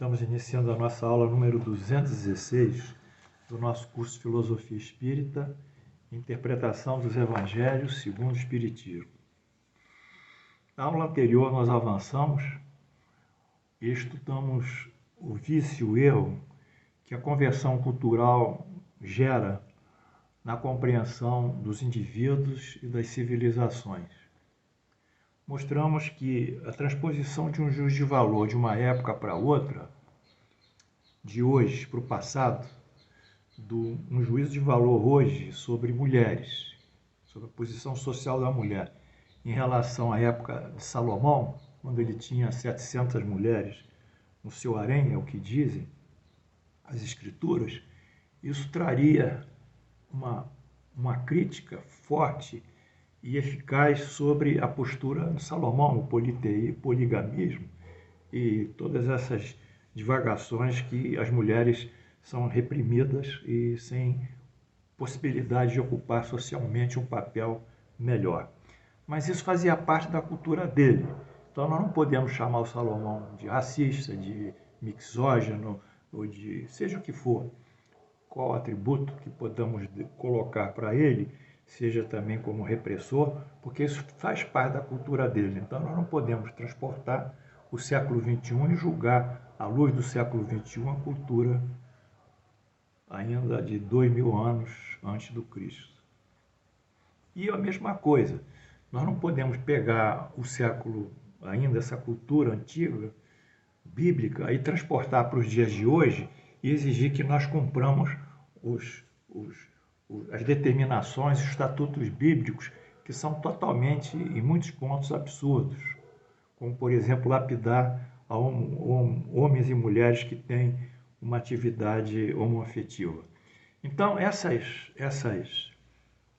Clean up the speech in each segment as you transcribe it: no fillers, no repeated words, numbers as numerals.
Estamos iniciando a nossa aula número 216 do nosso curso Filosofia Espírita, Interpretação dos Evangelhos segundo o Espiritismo. Na aula anterior nós avançamos e estudamos o vício e o erro que a conversão cultural gera na compreensão dos indivíduos e das civilizações. Mostramos que a transposição de um juízo de valor de uma época para outra, de hoje para o passado, um juízo de valor hoje sobre mulheres, sobre a posição social da mulher, em relação à época de Salomão, quando ele tinha 700 mulheres no seu harém, é o que dizem as escrituras, isso traria uma crítica forte e eficaz sobre a postura de Salomão, o poligamismo e todas essas divagações que as mulheres são reprimidas e sem possibilidade de ocupar socialmente um papel melhor. Mas isso fazia parte da cultura dele. Então nós não podemos chamar o Salomão de racista, de mixógino, ou de seja o que for, qual atributo que podamos colocar para ele, seja também como repressor, porque isso faz parte da cultura dele. Então nós não podemos transportar o século XXI e julgar, à luz do século XXI, a cultura ainda de 2000 anos antes do Cristo. E a mesma coisa, nós não podemos pegar o século, ainda essa cultura antiga, bíblica, e transportar para os dias de hoje e exigir que nós cumpramos as determinações, os estatutos bíblicos, que são totalmente, em muitos pontos, absurdos. Como, por exemplo, lapidar a homens e mulheres que têm uma atividade homoafetiva. Então, essas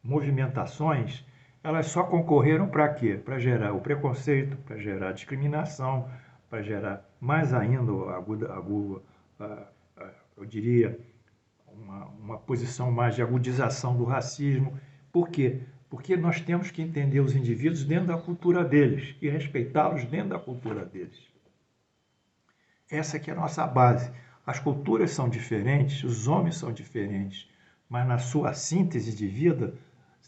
movimentações, elas só concorreram para quê? Para gerar o preconceito, para gerar a discriminação, para gerar mais ainda eu diria, uma posição mais de agudização do racismo. Por quê? Porque nós temos que entender os indivíduos dentro da cultura deles e respeitá-los dentro da cultura deles. Essa que é a nossa base. As culturas são diferentes, os homens são diferentes, mas na sua síntese de vida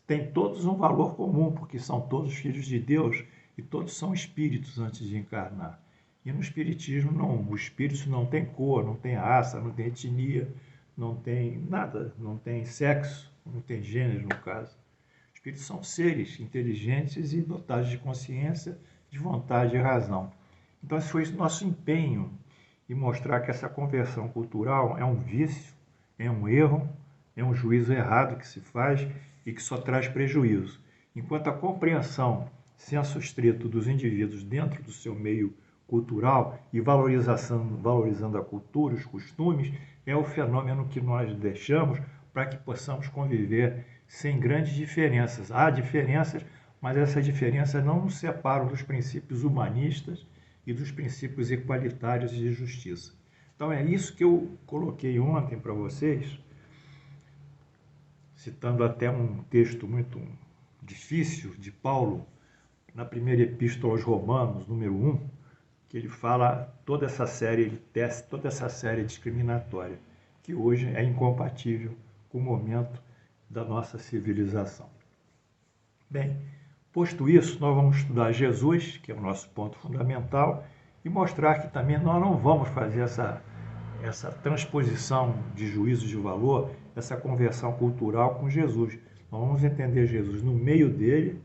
têm todos um valor comum, porque são todos filhos de Deus e todos são espíritos antes de encarnar. E no espiritismo não, os espíritos não têm cor, não têm raça, não têm etnia, não tem nada, não tem sexo, não tem gênero no caso. Os espíritos são seres inteligentes e dotados de consciência, de vontade e razão. Então esse foi o nosso empenho em mostrar que essa conversão cultural é um vício, é um erro, é um juízo errado que se faz e que só traz prejuízo. Enquanto a compreensão, senso estrito dos indivíduos dentro do seu meio cultural e valorizando a cultura, os costumes, é o fenômeno que nós deixamos para que possamos conviver sem grandes diferenças. Há diferenças, mas essas diferenças não nos separam dos princípios humanistas e dos princípios igualitários de justiça. Então é isso que eu coloquei ontem para vocês, citando até um texto muito difícil de Paulo, na primeira epístola aos Romanos, número 1, que ele fala toda essa série, ele tece toda essa série discriminatória, que hoje é incompatível com o momento da nossa civilização. Bem, posto isso, nós vamos estudar Jesus, que é o nosso ponto fundamental, e mostrar que também nós não vamos fazer essa transposição de juízo de valor, essa conversão cultural com Jesus. Nós vamos entender Jesus no meio dele,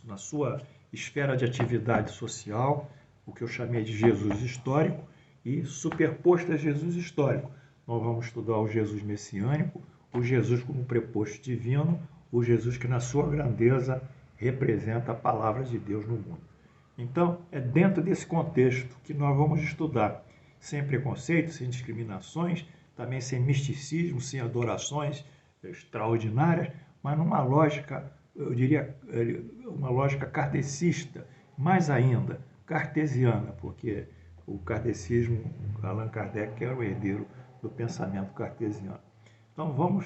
na sua esfera de atividade social, o que eu chamei de Jesus histórico, e superposto a Jesus histórico. Nós vamos estudar o Jesus messiânico, o Jesus como preposto divino, o Jesus que na sua grandeza representa a palavra de Deus no mundo. Então, é dentro desse contexto que nós vamos estudar, sem preconceito, sem discriminações, também sem misticismo, sem adorações extraordinárias, mas numa lógica, eu diria, uma lógica kardecista, mais ainda, cartesiana, porque o kardecismo, Allan Kardec era o herdeiro do pensamento cartesiano. Então vamos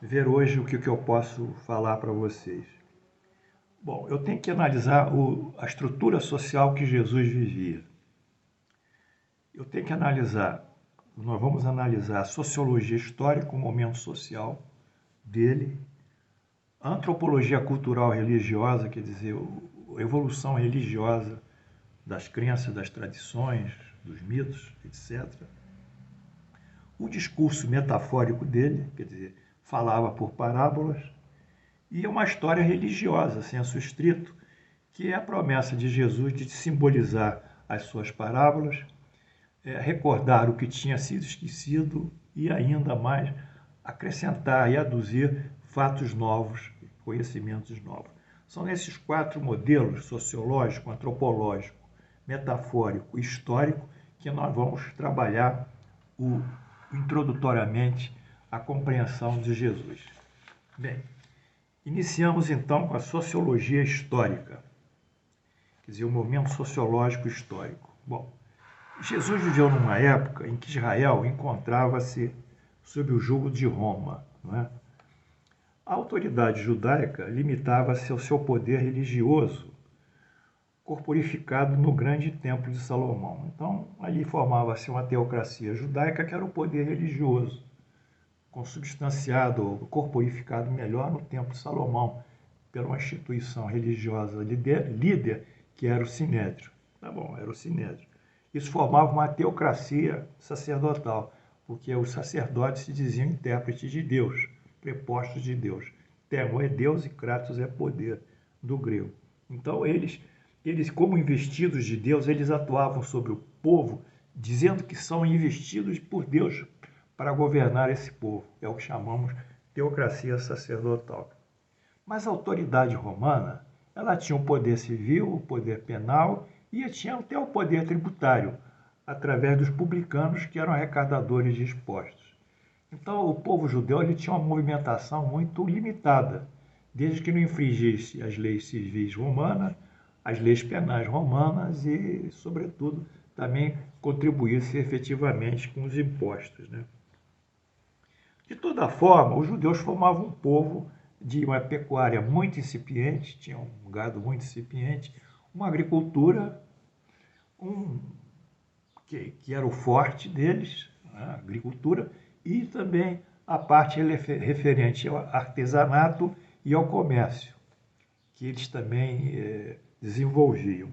ver hoje o que eu posso falar para vocês. Bom, eu tenho que analisar a estrutura social que Jesus vivia. eu tenho que analisar, nós vamos analisar a sociologia histórica, o momento social dele, a antropologia cultural religiosa, quer dizer, a evolução religiosa das crenças, das tradições, dos mitos, etc. O discurso metafórico dele, quer dizer, falava por parábolas, e uma história religiosa, senso estrito, que é a promessa de Jesus de simbolizar as suas parábolas, recordar o que tinha sido esquecido e ainda mais acrescentar e aduzir fatos novos, conhecimentos novos. São esses 4 modelos, sociológico, antropológico, metafórico e histórico, que nós vamos trabalhar introdutoriamente a compreensão de Jesus. Bem, iniciamos então com a sociologia histórica, quer dizer, o momento sociológico histórico. Bom, Jesus viveu numa época em que Israel encontrava-se sob o jugo de Roma, não é? A autoridade judaica limitava-se ao seu poder religioso, corporificado no grande templo de Salomão. Então, ali formava-se uma teocracia judaica, que era o poder religioso, consubstanciado ou corporificado melhor no templo de Salomão, pela uma instituição religiosa líder, que era o Sinédrio. Tá bom, era o Sinédrio. Isso formava uma teocracia sacerdotal, porque os sacerdotes se diziam intérpretes de Deus, prepostos de Deus. Termo é Deus e Kratos é poder, do grego. Então, eles como investidos de Deus, eles atuavam sobre o povo, dizendo que são investidos por Deus para governar esse povo. É o que chamamos teocracia sacerdotal. Mas a autoridade romana, ela tinha o poder civil, o poder penal e tinha até o poder tributário, através dos publicanos, que eram arrecadadores de impostos. Então, o povo judeu ele tinha uma movimentação muito limitada, desde que não infringisse as leis civis romanas, as leis penais romanas e, sobretudo, também contribuísse efetivamente com os impostos, né? De toda forma, os judeus formavam um povo de uma pecuária muito incipiente, tinham um gado muito incipiente, uma agricultura que era o forte deles, a agricultura, e também a parte referente ao artesanato e ao comércio, que eles também desenvolviam.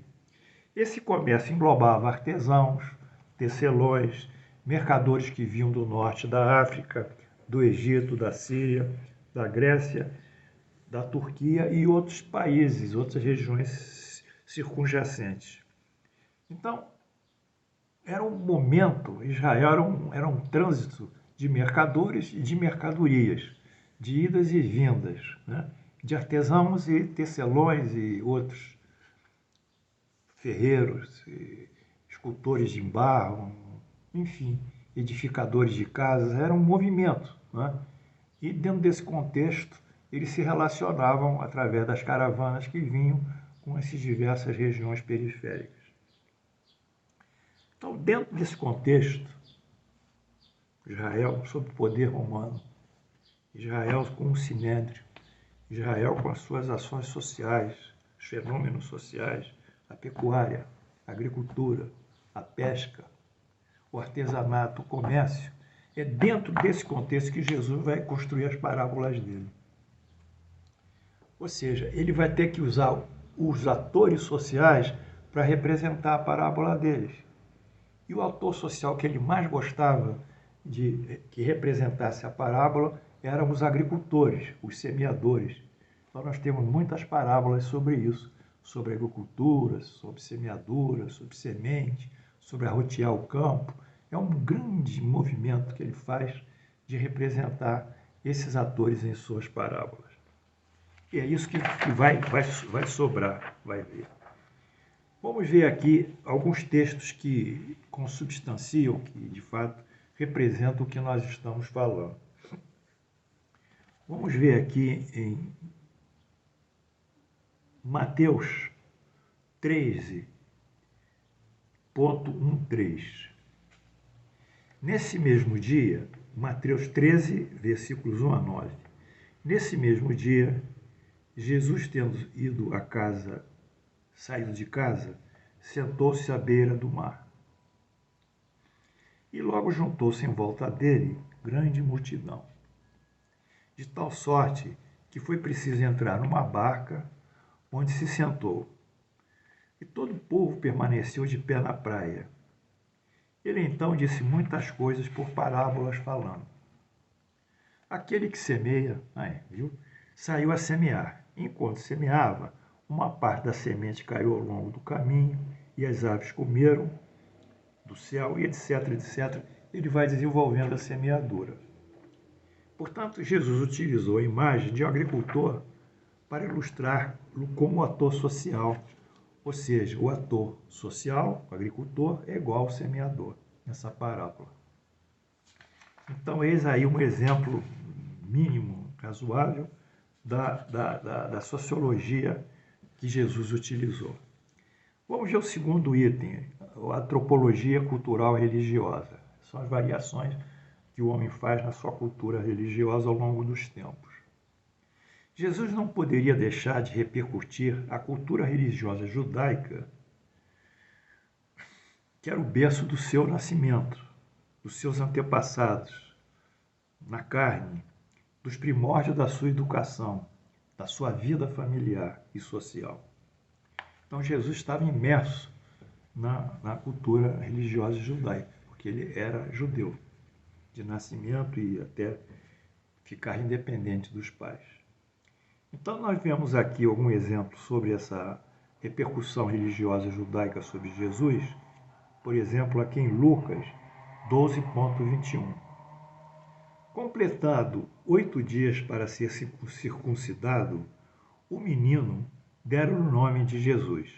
Esse comércio englobava artesãos, tecelões, mercadores que vinham do norte da África, do Egito, da Síria, da Grécia, da Turquia e outros países, outras regiões circunjacentes. Então, era um momento, Israel era um trânsito de mercadores e de mercadorias, de idas e vindas, né? De artesãos e tecelões e outros ferreiros, escultores de barro, enfim, edificadores de casas, era um movimento, né? E dentro desse contexto, eles se relacionavam através das caravanas que vinham com essas diversas regiões periféricas. Então, dentro desse contexto, Israel sob o poder romano, Israel com o Sinédrio, Israel com as suas ações sociais, os fenômenos sociais, a pecuária, a agricultura, a pesca, o artesanato, o comércio, é dentro desse contexto que Jesus vai construir as parábolas dele. Ou seja, ele vai ter que usar os atores sociais para representar a parábola deles. E o ator social que ele mais gostava de que representasse a parábola eram os agricultores, os semeadores. Então nós temos muitas parábolas sobre isso, sobre agricultura, sobre semeadura, sobre semente, sobre arrotear o campo. É um grande movimento que ele faz de representar esses atores em suas parábolas. E é isso que vai sobrar, vai ver. Vamos ver aqui alguns textos que consubstanciam, que de fato representam o que nós estamos falando. Vamos ver aqui em Mateus 13.13. Nesse mesmo dia, Mateus 13, versículos 1 a 9. Nesse mesmo dia, Jesus, tendo saído de casa, sentou-se à beira do mar. e logo juntou-se em volta dele grande multidão, de tal sorte que foi preciso entrar numa barca, onde se sentou, e todo o povo permaneceu de pé na praia. Ele então disse muitas coisas por parábolas falando. Aquele que semeia, viu, saiu a semear. Enquanto semeava, uma parte da semente caiu ao longo do caminho, e as aves comeram do céu, e etc, etc. Ele vai desenvolvendo a semeadura. Portanto, Jesus utilizou a imagem de um agricultor para ilustrar como ator social, ou seja, o ator social, o agricultor, é igual ao semeador, nessa parábola. Então, eis aí um exemplo mínimo, razoável, da sociologia que Jesus utilizou. Vamos ver o segundo item, a antropologia cultural religiosa. São as variações que o homem faz na sua cultura religiosa ao longo dos tempos. Jesus não poderia deixar de repercutir a cultura religiosa judaica, que era o berço do seu nascimento, dos seus antepassados, na carne, dos primórdios da sua educação, da sua vida familiar e social. Então Jesus estava imerso na cultura religiosa judaica, porque ele era judeu, de nascimento e até ficar independente dos pais. Então nós vemos aqui algum exemplo sobre essa repercussão religiosa judaica sobre Jesus, por exemplo, aqui em Lucas 12,21. Completado 8 dias para ser circuncidado, o menino deram o nome de Jesus.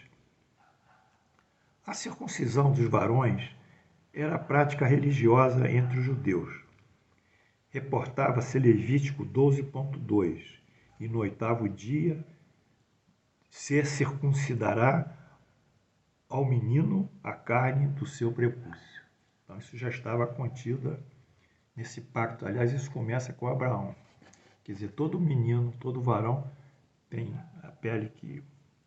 A circuncisão dos varões era a prática religiosa entre os judeus. Reportava-se Levítico 12,2, e no 8º dia se circuncidará ao menino a carne do seu prepúcio. Então isso já estava contido nesse pacto. Aliás, isso começa com Abraão. Quer dizer, todo menino, todo varão tem a pele que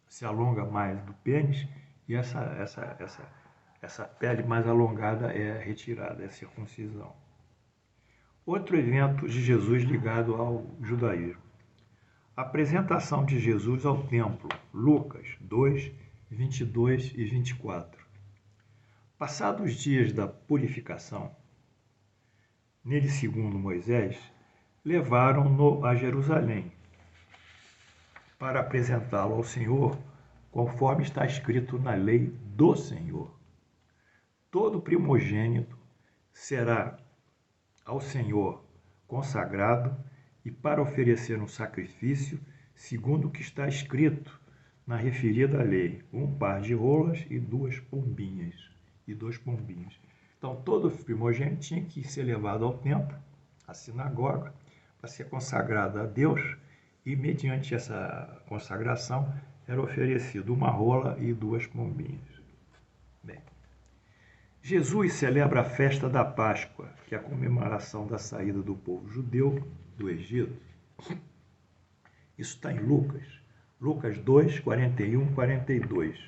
se alonga mais do pênis, e essa pele mais alongada é retirada, é a circuncisão. Outro evento de Jesus ligado ao judaísmo. A apresentação de Jesus ao templo, Lucas 2, 22 e 24. Passados os dias da purificação, nele segundo Moisés, levaram-no a Jerusalém para apresentá-lo ao Senhor, conforme está escrito na lei do Senhor. Todo primogênito será ao Senhor consagrado, e para oferecer um sacrifício, segundo o que está escrito na referida lei, um par de rolas e 2 pombinhas, e 2 pombinhos. Então, todo primogênito tinha que ser levado ao templo, à sinagoga, para ser consagrado a Deus, e mediante essa consagração era oferecido uma rola e 2 pombinhas. Bem, Jesus celebra a festa da Páscoa, que é a comemoração da saída do povo judeu do Egito. Isso está em Lucas 2, 41, 42.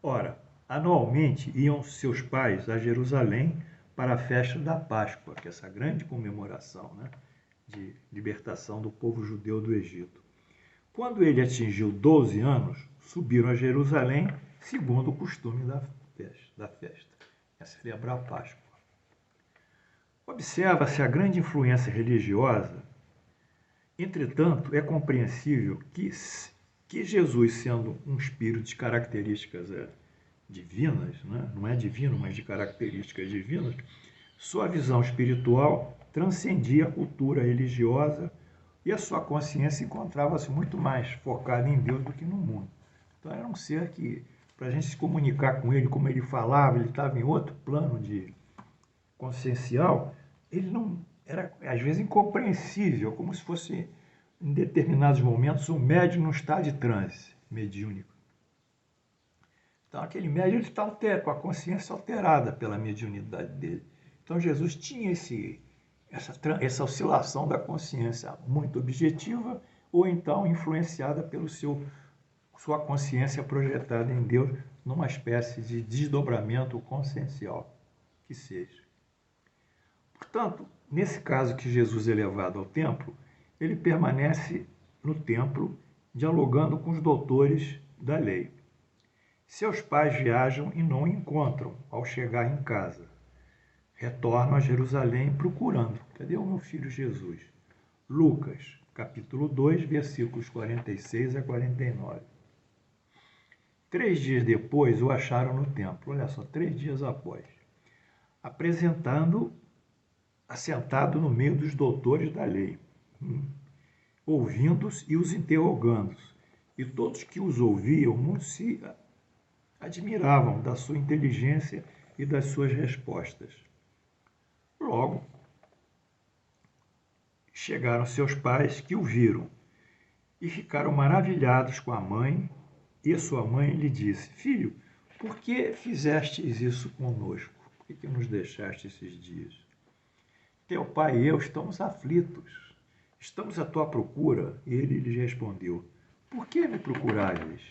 Ora, anualmente iam seus pais a Jerusalém para a festa da Páscoa, que é essa grande comemoração, de libertação do povo judeu do Egito. Quando ele atingiu 12 anos, subiram a Jerusalém, segundo o costume da festa, é celebrar a Páscoa. Observa-se a grande influência religiosa. Entretanto, é compreensível que Jesus, sendo um espírito de características divinas, não é divino, mas de características divinas, sua visão espiritual transcendia a cultura religiosa e a sua consciência encontrava-se muito mais focada em Deus do que no mundo. Então era um ser que, para a gente se comunicar com ele, como ele falava, ele estava em outro plano de consciencial, ele não era, às vezes, incompreensível, como se fosse, em determinados momentos, um médium num estado de transe mediúnico. Então, aquele médium está com a consciência alterada pela mediunidade dele. Então, Jesus tinha essa oscilação da consciência muito objetiva, ou então influenciada pelo sua consciência projetada em Deus, numa espécie de desdobramento consciencial, que seja. Portanto, nesse caso que Jesus é levado ao templo, ele permanece no templo dialogando com os doutores da lei. Seus pais viajam e não o encontram ao chegar em casa. Retornam a Jerusalém procurando. Cadê o meu filho Jesus? Lucas, capítulo 2, versículos 46 a 49. 3 dias depois o acharam no templo, olha só, 3 dias após, assentado no meio dos doutores da lei, ouvindo-os e os interrogando. E todos que os ouviam muito se admiravam da sua inteligência e das suas respostas. Logo, chegaram seus pais que o viram e ficaram maravilhados com a mãe, e sua mãe lhe disse: Filho, por que fizestes isso conosco? Por que nos deixaste esses dias? Teu pai e eu estamos aflitos, estamos à tua procura. E ele lhes respondeu: Por que me procurais?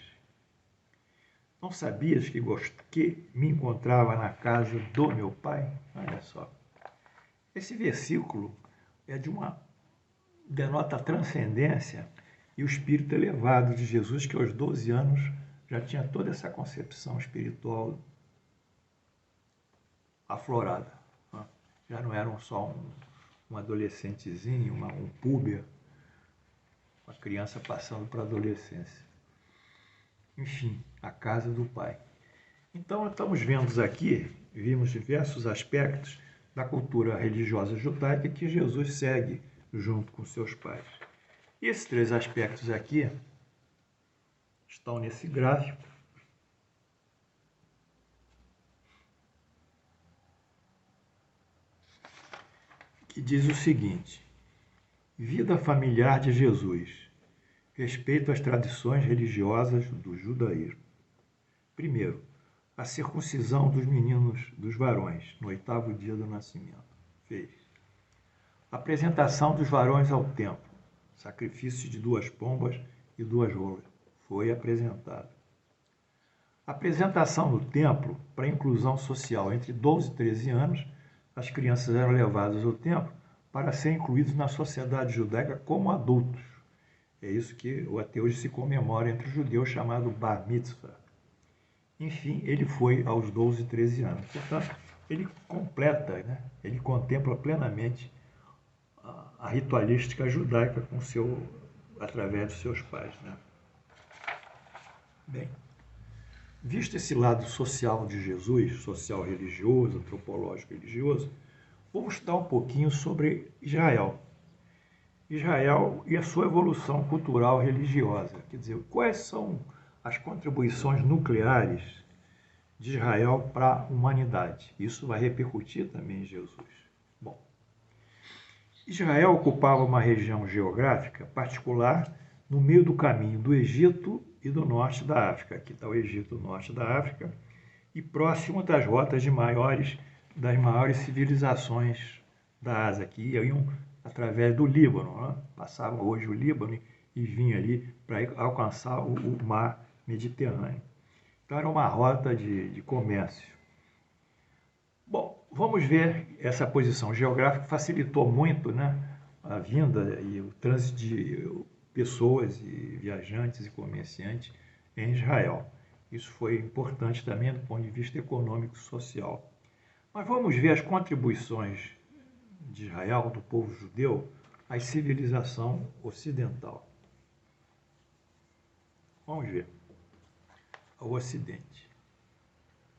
Não sabias que me encontrava na casa do meu pai? Olha só. Esse versículo denota a transcendência e o espírito elevado de Jesus, que aos 12 anos já tinha toda essa concepção espiritual aflorada. Já não era só um adolescentezinho, um púber, uma criança passando para a adolescência. Enfim, a casa do pai. Então, estamos vendo aqui, vimos diversos aspectos da cultura religiosa judaica que Jesus segue junto com seus pais. E esses 3 aspectos aqui estão nesse gráfico. Que diz o seguinte: vida familiar de Jesus, respeito às tradições religiosas do judaísmo. Primeiro, a circuncisão dos meninos, dos varões, no 8º dia do nascimento. Fez. Apresentação dos varões ao templo, sacrifício de 2 pombas e 2 rolas. Foi apresentado. Apresentação no templo para inclusão social. Entre 12 e 13 anos, as crianças eram levadas ao templo para serem incluídos na sociedade judaica como adultos. É isso que até hoje se comemora entre os judeus, chamado Bar Mitzvah. Enfim, ele foi aos 12 e 13 anos. Portanto, ele completa, ele contempla plenamente a ritualística judaica através de seus pais. Bem, visto esse lado social de Jesus, social religioso, antropológico religioso, vamos estudar um pouquinho sobre Israel. Israel e a sua evolução cultural religiosa. Quer dizer, quais são as contribuições nucleares de Israel para a humanidade? Isso vai repercutir também em Jesus. Bom, Israel ocupava uma região geográfica particular no meio do caminho do Egito e do norte da África. Aqui está o Egito, o norte da África, e próximo das rotas das maiores civilizações da Ásia, que iam através do Líbano, passavam hoje o Líbano e vinham ali para alcançar o mar Mediterrâneo. Então era uma rota de comércio. Bom, vamos ver, essa posição geográfica facilitou muito a vinda e o trânsito de pessoas e viajantes e comerciantes em Israel. Isso foi importante também do ponto de vista econômico e social. Mas vamos ver as contribuições de Israel, do povo judeu, à civilização ocidental. Vamos ver. Ao Ocidente.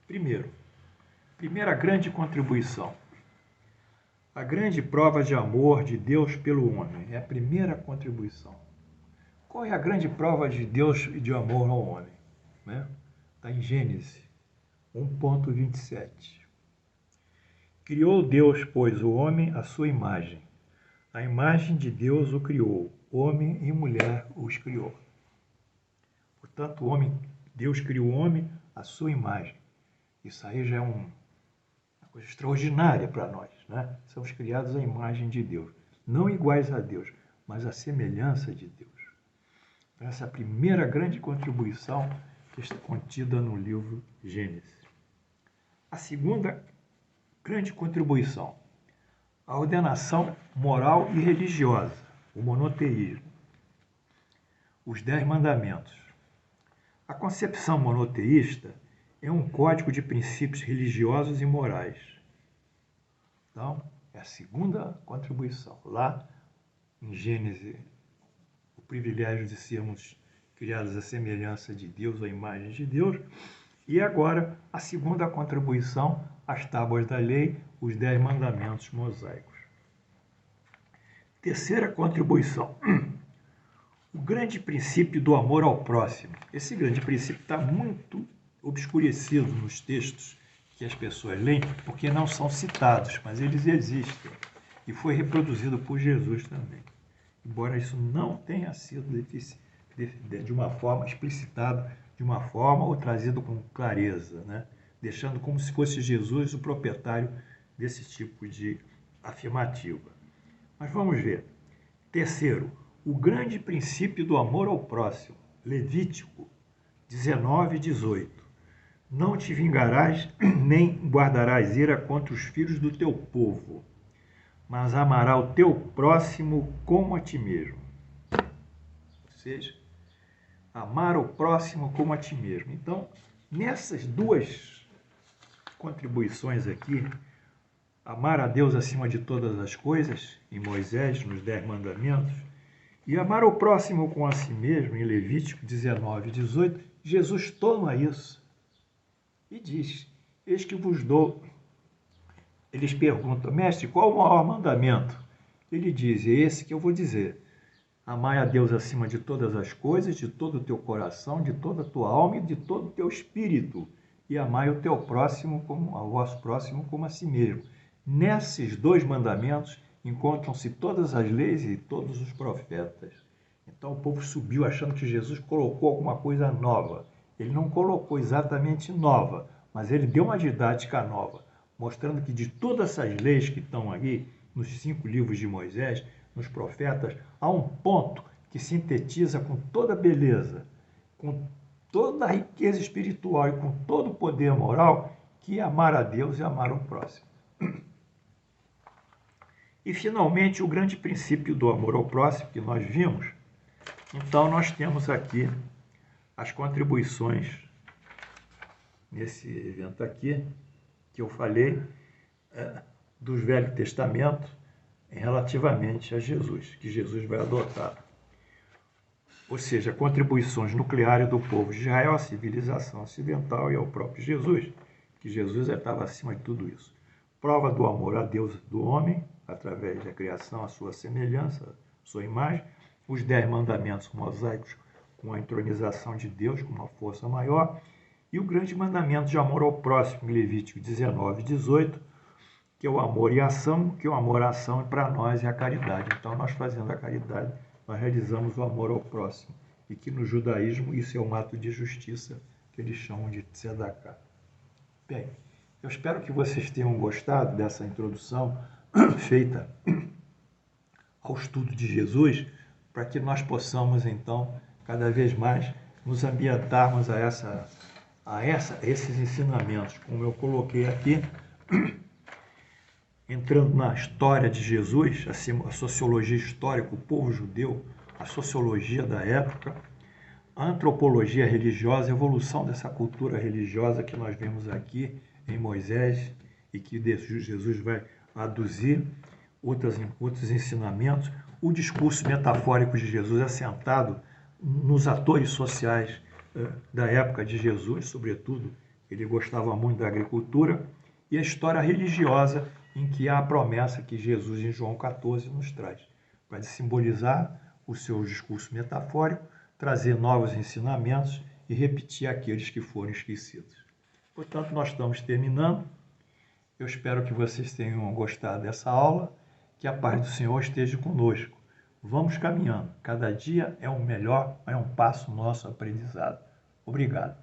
Primeira grande contribuição. A grande prova de amor de Deus pelo homem. É a primeira contribuição. Qual é a grande prova de Deus e de amor ao homem? Está em Gênesis 1:27. Criou Deus, pois, o homem à sua imagem. A imagem de Deus o criou. Homem e mulher os criou. Portanto, Deus criou o homem à sua imagem. Isso aí já é uma coisa extraordinária para nós. Somos criados à imagem de Deus. Não iguais a Deus, mas à semelhança de Deus. Essa é a primeira grande contribuição que está contida no livro Gênesis. A segunda grande contribuição. a ordenação moral e religiosa, o monoteísmo, os 10 mandamentos. A concepção monoteísta é um código de princípios religiosos e morais. Então, é a segunda contribuição. Lá, em Gênesis, o privilégio de sermos criados à semelhança de Deus, à imagem de Deus. E agora, a segunda contribuição, as tábuas da lei, os 10 mandamentos mosaicos. Terceira contribuição, o grande princípio do amor ao próximo. Esse grande princípio está muito obscurecido nos textos que as pessoas leem, porque não são citados, mas eles existem. E foi reproduzido por Jesus também. Embora isso não tenha sido de uma forma explicitada, de uma forma ou trazido com clareza, né? Deixando como se fosse Jesus o proprietário desse tipo de afirmativa. Mas vamos ver. Terceiro, o grande princípio do amor ao próximo. Levítico 19, 18. Não te vingarás, nem guardarás ira contra os filhos do teu povo, mas amará o teu próximo como a ti mesmo. Ou seja, amar o próximo como a ti mesmo. Então, nessas duas contribuições aqui, amar a Deus acima de todas as coisas, em Moisés, nos 10 mandamentos, e amar o próximo com a si mesmo, em Levítico 19, 18, Jesus toma isso e diz, eis que vos dou. Eles perguntam, mestre, qual o maior mandamento? Ele diz, é esse que eu vou dizer. Amai a Deus acima de todas as coisas, de todo o teu coração, de toda a tua alma e de todo o teu espírito. E amai o teu próximo, ao vosso próximo, como a si mesmo. Nesses 2 mandamentos encontram-se todas as leis e todos os profetas. Então o povo subiu achando que Jesus colocou alguma coisa nova. Ele não colocou exatamente nova, mas ele deu uma didática nova, mostrando que de todas essas leis que estão aí, nos 5 livros de Moisés, nos profetas, há um ponto que sintetiza com toda a beleza, com toda a riqueza espiritual e com todo o poder moral, que é amar a Deus e amar o próximo. E, finalmente, o grande princípio do amor ao próximo, que nós vimos. Então, nós temos aqui as contribuições nesse evento aqui, que eu falei, do Velho Testamento, relativamente a Jesus, que Jesus vai adotar. Ou seja, contribuições nucleares do povo de Israel à civilização ocidental e ao próprio Jesus, que Jesus estava acima de tudo isso. Prova do amor a Deus do homem, através da criação, a sua semelhança, a sua imagem, os 10 mandamentos mosaicos com a entronização de Deus com uma força maior, e o grande mandamento de amor ao próximo, em Levítico 19, 18, que é o amor e a ação, que o amor e a ação para nós é a caridade. Então, nós fazendo a caridade, nós realizamos o amor ao próximo. E que no judaísmo isso é um ato de justiça, que eles chamam de tzedakah. Bem, eu espero que vocês tenham gostado dessa introdução feita ao estudo de Jesus, para que nós possamos, então, cada vez mais nos ambientarmos a esses ensinamentos, como eu coloquei aqui, entrando na história de Jesus, a sociologia histórica, o povo judeu, a sociologia da época, a antropologia religiosa, a evolução dessa cultura religiosa que nós vemos aqui em Moisés e que Jesus vai aduzir, outros ensinamentos, o discurso metafórico de Jesus assentado nos atores sociais da época de Jesus, sobretudo, ele gostava muito da agricultura, e a história religiosa em que há a promessa que Jesus, em João 14, nos traz, para simbolizar o seu discurso metafórico, trazer novos ensinamentos e repetir aqueles que foram esquecidos. Portanto, nós estamos terminando. Eu espero que vocês tenham gostado dessa aula, que a paz do Senhor esteja conosco. Vamos caminhando. Cada dia é um melhor, é um passo nosso aprendizado. Obrigado.